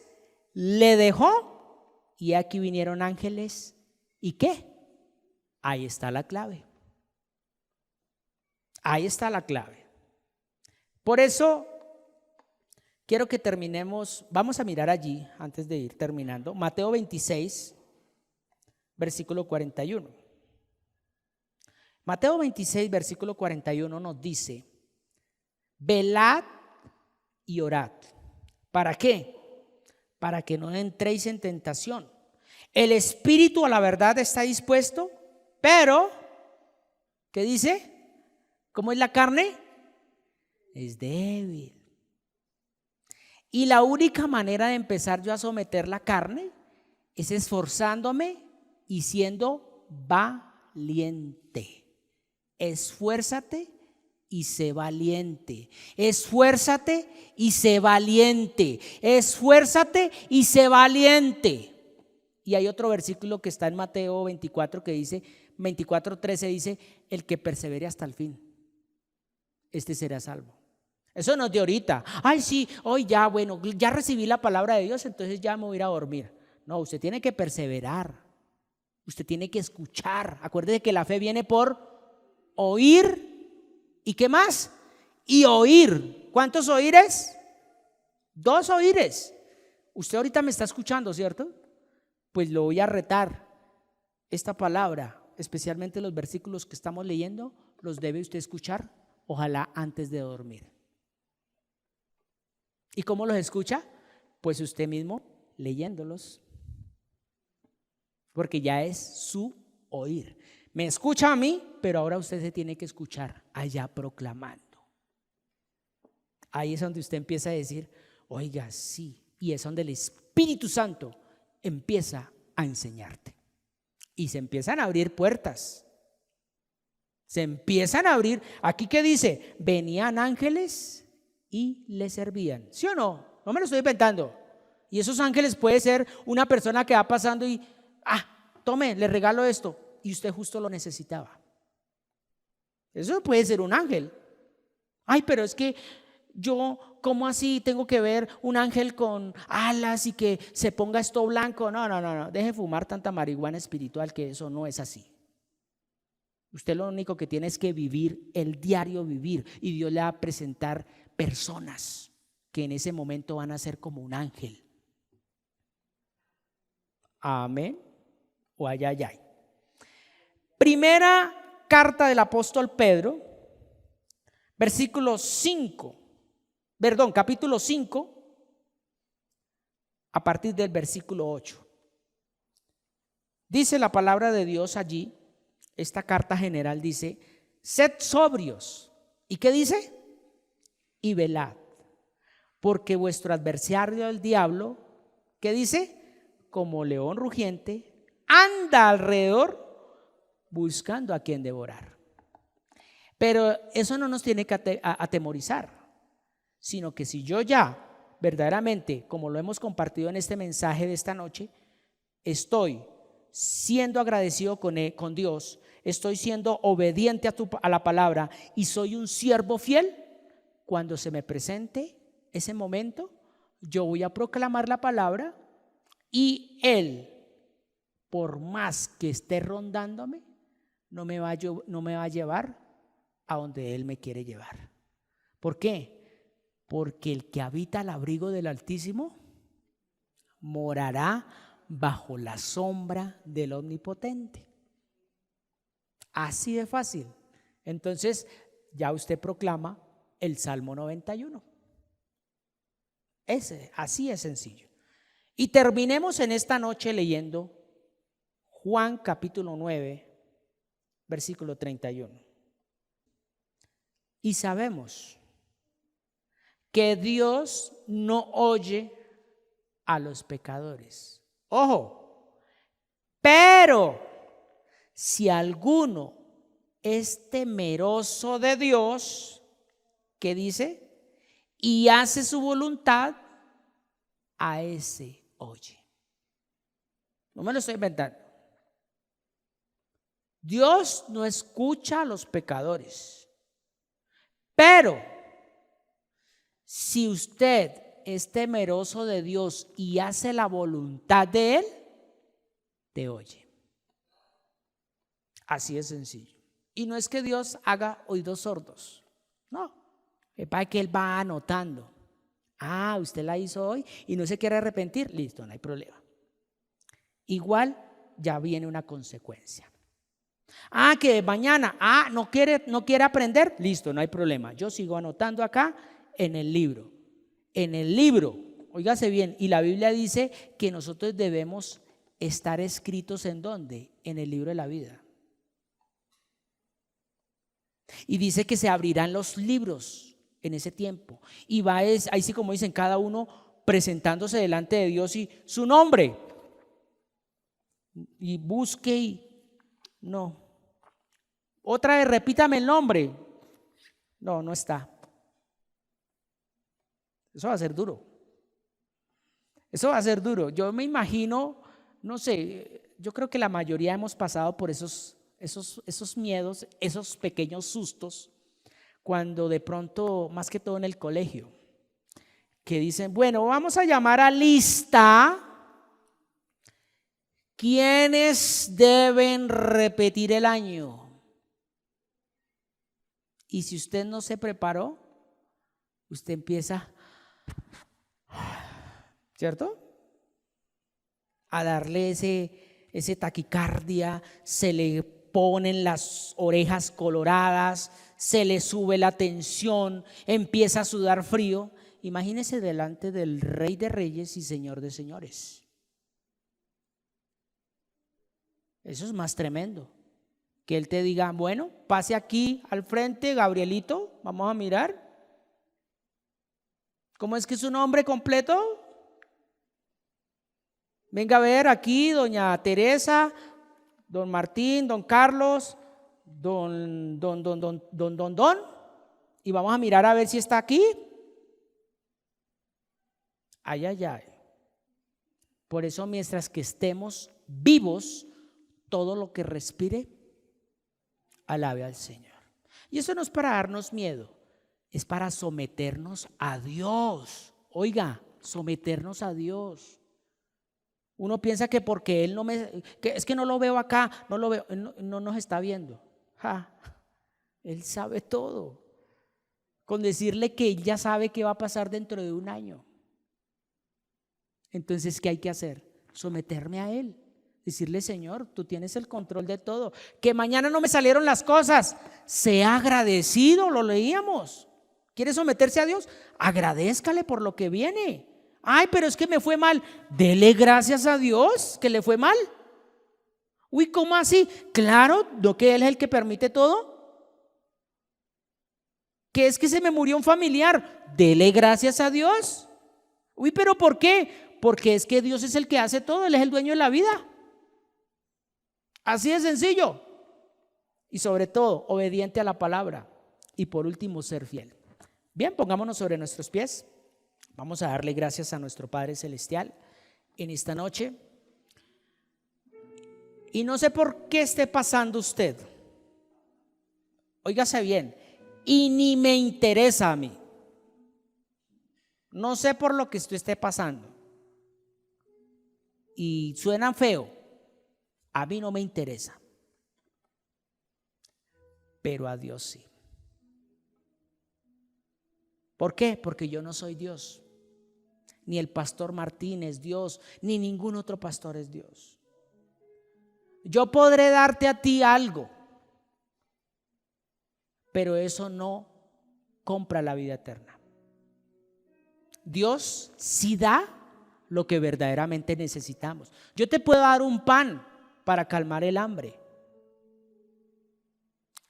le dejó, y aquí vinieron ángeles. ¿Y qué? Ahí está la clave. Ahí está la clave. Por eso quiero que terminemos. Vamos a mirar allí, antes de ir terminando, Mateo 26, versículo 41. Mateo 26, versículo 41 nos dice: velad y orad. ¿Para qué? Para que no entréis en tentación. El espíritu a la verdad está dispuesto, pero ¿qué dice? ¿Cómo es la carne? Es débil. Y la única manera de empezar yo a someter la carne es esforzándome y siendo valiente. Esfuérzate y sé valiente. Esfuérzate y sé valiente. Esfuérzate y sé valiente. Y hay otro versículo que está en Mateo 24 que dice, 24:13 dice: el que persevere hasta el fin, este será salvo. Eso no es de ahorita. Ay, sí, hoy ya, bueno, ya recibí la palabra de Dios, entonces ya me voy a ir a dormir. No, usted tiene que perseverar. Usted tiene que escuchar. Acuérdese que la fe viene por oír. ¿Y qué más? Y oír. ¿Cuántos oíres? 2 oíres. Usted ahorita me está escuchando, ¿cierto? Pues lo voy a retar. Esta palabra, especialmente los versículos que estamos leyendo, los debe usted escuchar, ojalá antes de dormir. ¿Y cómo los escucha? Pues usted mismo leyéndolos. Porque ya es su oír. Me escucha a mí, pero ahora usted se tiene que escuchar allá proclamando. Ahí es donde usted empieza a decir, oiga, sí. Y es donde el Espíritu Santo empieza a enseñarte. Y se empiezan a abrir puertas. Se empiezan a abrir. Aquí que dice, venían ángeles y le servían. ¿Sí o no? No me lo estoy inventando. Y esos ángeles puede ser una persona que va pasando y, tome, le regalo esto. Y usted justo lo necesitaba. Eso puede ser un ángel. Ay, pero es que yo, ¿cómo así tengo que ver un ángel con alas y que se ponga esto blanco? No. Deje fumar tanta marihuana espiritual, que eso no es así. Usted lo único que tiene es que vivir el diario vivir, y Dios le va a presentar personas que en ese momento van a ser como un ángel. Amén o ay. Primera carta del apóstol Pedro, capítulo 5, a partir del versículo 8. Dice la palabra de Dios allí, esta carta general dice, sed sobrios. ¿Y qué dice? Y velad, porque vuestro adversario el diablo, ¿qué dice? Como león rugiente, anda alrededor buscando a quien devorar. Pero eso no nos tiene que atemorizar, sino que si yo ya verdaderamente, como lo hemos compartido en este mensaje de esta noche, estoy siendo agradecido con Dios, estoy siendo obediente a la palabra y soy un siervo fiel, cuando se me presente ese momento, yo voy a proclamar la palabra y Él, por más que esté rondándome, no me va a llevar a donde Él me quiere llevar. ¿Por qué? Porque el que habita al abrigo del Altísimo morará bajo la sombra del Omnipotente. Así de fácil. Entonces ya usted proclama el Salmo 91. Así es sencillo. Y terminemos en esta noche leyendo Juan capítulo 9, versículo 31. Y sabemos que Dios no oye a los pecadores. Ojo, pero si alguno es temeroso de Dios, ¿qué dice? Y hace su voluntad, a ese oye. No me lo estoy inventando. Dios no escucha a los pecadores, pero si usted es temeroso de Dios y hace la voluntad de Él, te oye. Así es sencillo. Y no es que Dios haga oídos sordos, no, es para que Él va anotando. Usted la hizo hoy y no se quiere arrepentir, listo, no hay problema. Igual ya viene una consecuencia. Que mañana, no quiere aprender, listo, no hay problema. Yo sigo anotando acá en el libro. Óigase bien, y la Biblia dice que nosotros debemos estar escritos ¿en dónde? En el libro de la vida. Y dice que se abrirán los libros en ese tiempo. Y va ahí sí, como dicen, cada uno presentándose delante de Dios y su nombre. Y busque y no. Otra vez, repítame el nombre. No está. Eso va a ser duro. Yo me imagino, no sé, yo creo que la mayoría hemos pasado por esos miedos, esos pequeños sustos, cuando de pronto, más que todo en el colegio, que dicen, bueno, vamos a llamar a lista quienes deben repetir el año. Y si usted no se preparó, usted empieza, ¿cierto?, a darle ese taquicardia, se le ponen las orejas coloradas, se le sube la tensión, empieza a sudar frío. Imagínese delante del Rey de Reyes y Señor de Señores. Eso es más tremendo. Que Él te diga, bueno, pase aquí al frente, Gabrielito, vamos a mirar. ¿Cómo es que es su nombre completo? Venga a ver aquí, doña Teresa, don Martín, don Carlos, don, y vamos a mirar a ver si está aquí. Ay, ay, ay. Por eso, mientras que estemos vivos, todo lo que respire, alabe al Señor. Y eso no es para darnos miedo, es para someternos a Dios. Oiga, someternos a Dios. Uno piensa que porque Él que es que no lo veo acá, no lo veo, no nos está viendo. Él sabe todo. Con decirle que Él ya sabe qué va a pasar dentro de un año. Entonces, ¿qué hay que hacer? Someterme a Él. Decirle, Señor, tú tienes el control de todo. Que mañana no me salieron las cosas. Sea agradecido, lo leíamos. ¿Quiere someterse a Dios? Agradézcale por lo que viene. Ay, pero es que me fue mal. Dele gracias a Dios que le fue mal. Uy, ¿cómo así? Claro, ¿no que Él es el que permite todo? ¿Que es que se me murió un familiar? Dele gracias a Dios. Uy, ¿pero por qué? Porque es que Dios es el que hace todo, Él es el dueño de la vida. Así de sencillo. Y sobre todo, obediente a la palabra. Y por último, ser fiel. Bien, pongámonos sobre nuestros pies. Vamos a darle gracias a nuestro Padre Celestial en esta noche. Y no sé por qué esté pasando usted. Óigase bien. Y ni me interesa a mí. No sé por lo que usted esté pasando. Y suena feo. A mí no me interesa. Pero a Dios sí. ¿Por qué? Porque yo no soy Dios. Ni el pastor Martín es Dios, ni ningún otro pastor es Dios. Yo podré darte a ti algo, pero eso no compra la vida eterna. Dios sí da lo que verdaderamente necesitamos. Yo te puedo dar un pan para calmar el hambre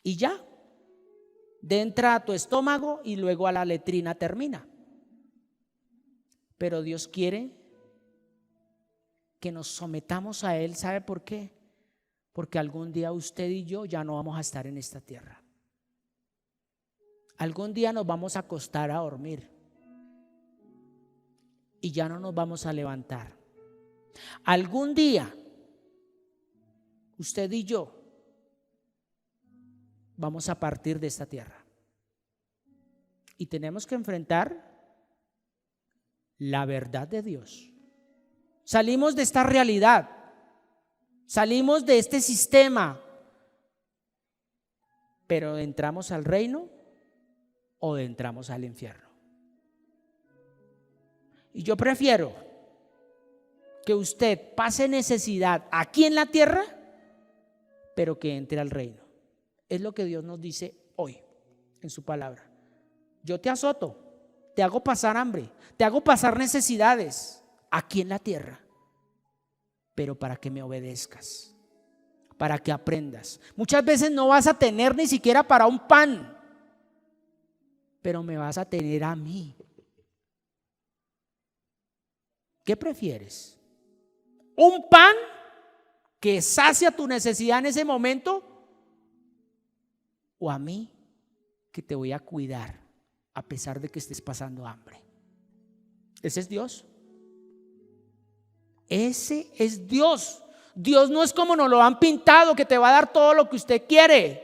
y ya, entra a tu estómago y luego a la letrina termina. Pero Dios quiere que nos sometamos a Él. ¿Sabe por qué? Porque algún día usted y yo ya no vamos a estar en esta tierra. Algún día nos vamos a acostar a dormir y ya no nos vamos a levantar. Algún día usted y yo vamos a partir de esta tierra y tenemos que enfrentar la verdad de Dios. Salimos de esta realidad, salimos de este sistema, pero entramos al reino o entramos al infierno. Y yo prefiero que usted pase necesidad aquí en la tierra, pero que entre al reino. Es lo que Dios nos dice hoy en su palabra. Yo te azoto, te hago pasar hambre, te hago pasar necesidades aquí en la tierra, pero para que me obedezcas, para que aprendas. Muchas veces no vas a tener ni siquiera para un pan, pero me vas a tener a mí. ¿Qué prefieres? ¿Un pan que sacia tu necesidad en ese momento? ¿O a mí que te voy a cuidar a pesar de que estés pasando hambre? Ese es Dios. Ese es Dios. Dios no es como nos lo han pintado, que te va a dar todo lo que usted quiere.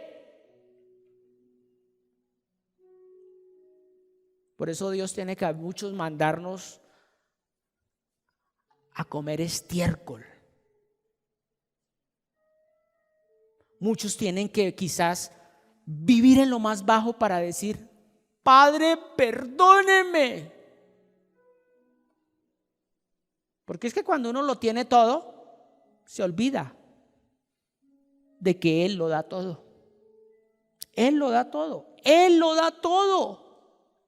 Por eso Dios tiene que a muchos mandarnos a comer estiércol. Muchos tienen que quizás vivir en lo más bajo para decir: Padre, perdóneme. Porque es que cuando uno lo tiene todo, se olvida de que Él lo da todo. Él lo da todo. Él lo da todo.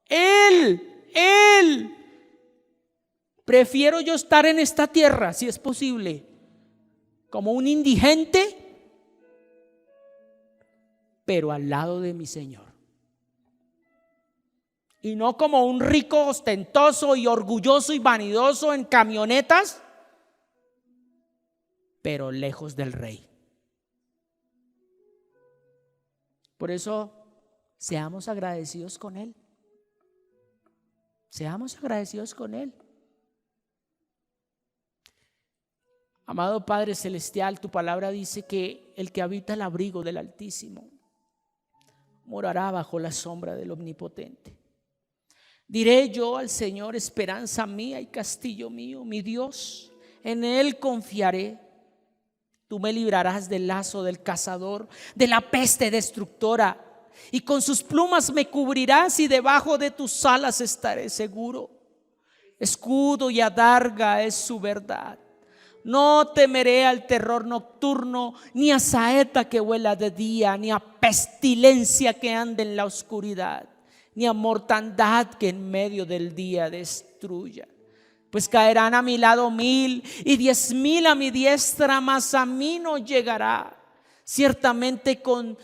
Él. Prefiero yo estar en esta tierra, si es posible, como un indigente, pero al lado de mi Señor. Y no como un rico ostentoso y orgulloso y vanidoso en camionetas, pero lejos del Rey. Por eso, seamos agradecidos con Él. Seamos agradecidos con Él. Amado Padre Celestial, tu palabra dice que el que habita el abrigo del Altísimo morará bajo la sombra del Omnipotente. Diré yo al Señor: esperanza mía y castillo mío, mi Dios, en Él confiaré. Tú me librarás del lazo del cazador, de la peste destructora, y con sus plumas me cubrirás, y debajo de tus alas estaré seguro. Escudo y adarga es su verdad. No temeré al terror nocturno, ni a saeta que vuela de día, ni a pestilencia que ande en la oscuridad, ni a mortandad que en medio del día destruya. Pues caerán a mi lado 1000 y 10,000 a mi diestra, mas a mí no llegará. Ciertamente con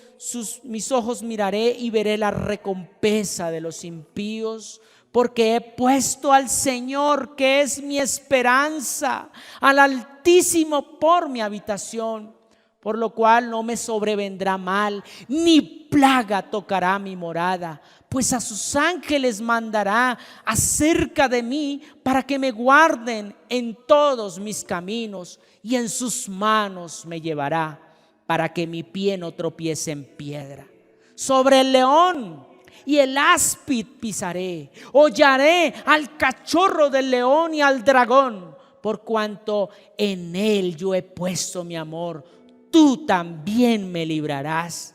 mis ojos miraré y veré la recompensa de los impíos, porque he puesto al Señor, que es mi esperanza, al Altísimo por mi habitación, por lo cual no me sobrevendrá mal, ni plaga tocará mi morada, pues a sus ángeles mandará acerca de mí para que me guarden en todos mis caminos, y en sus manos me llevará para que mi pie no tropiece en piedra. Sobre el león y el áspid pisaré, hollaré al cachorro del león y al dragón, por cuanto en él yo he puesto mi amor. Tú también me librarás.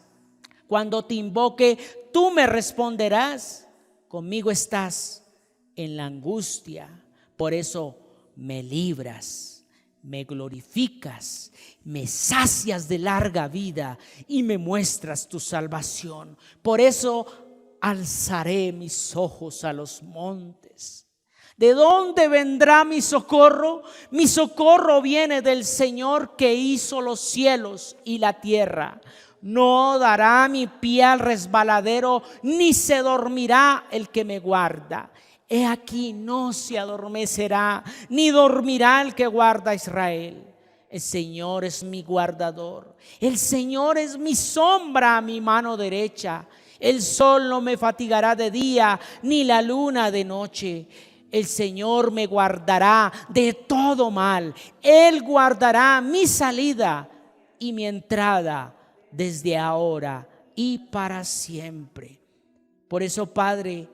Cuando te invoque, tú me responderás. Conmigo estás en la angustia, por eso me libras, me glorificas, me sacias de larga vida y me muestras tu salvación. Por eso alzaré mis ojos a los montes. ¿De dónde vendrá mi socorro? Mi socorro viene del Señor, que hizo los cielos y la tierra. No dará mi pie al resbaladero, ni se dormirá el que me guarda. He aquí, no se adormecerá, ni dormirá el que guarda a Israel. El Señor es mi guardador, el Señor es mi sombra a mi mano derecha. El sol no me fatigará de día, ni la luna de noche. El Señor me guardará de todo mal. Él guardará mi salida y mi entrada desde ahora y para siempre. Por eso, Padre,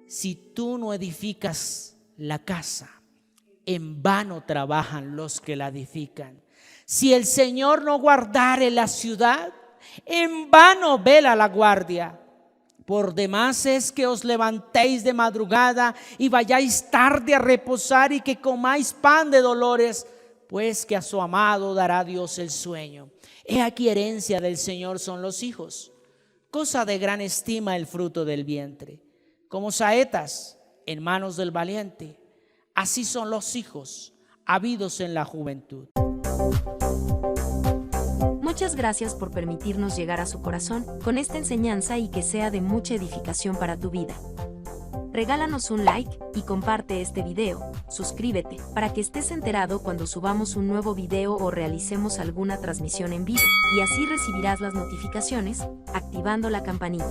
si tú no edificas la casa, en vano trabajan los que la edifican. Si el Señor no guardare la ciudad, en vano vela la guardia. Por demás es que os levantéis de madrugada y vayáis tarde a reposar, y que comáis pan de dolores, pues que a su amado dará Dios el sueño. He aquí, herencia del Señor son los hijos, cosa de gran estima el fruto del vientre. Como saetas en manos del valiente, así son los hijos habidos en la juventud. Muchas gracias por permitirnos llegar a su corazón con esta enseñanza, y que sea de mucha edificación para tu vida. Regálanos un like y comparte este video. Suscríbete para que estés enterado cuando subamos un nuevo video o realicemos alguna transmisión en vivo, y así recibirás las notificaciones activando la campanita.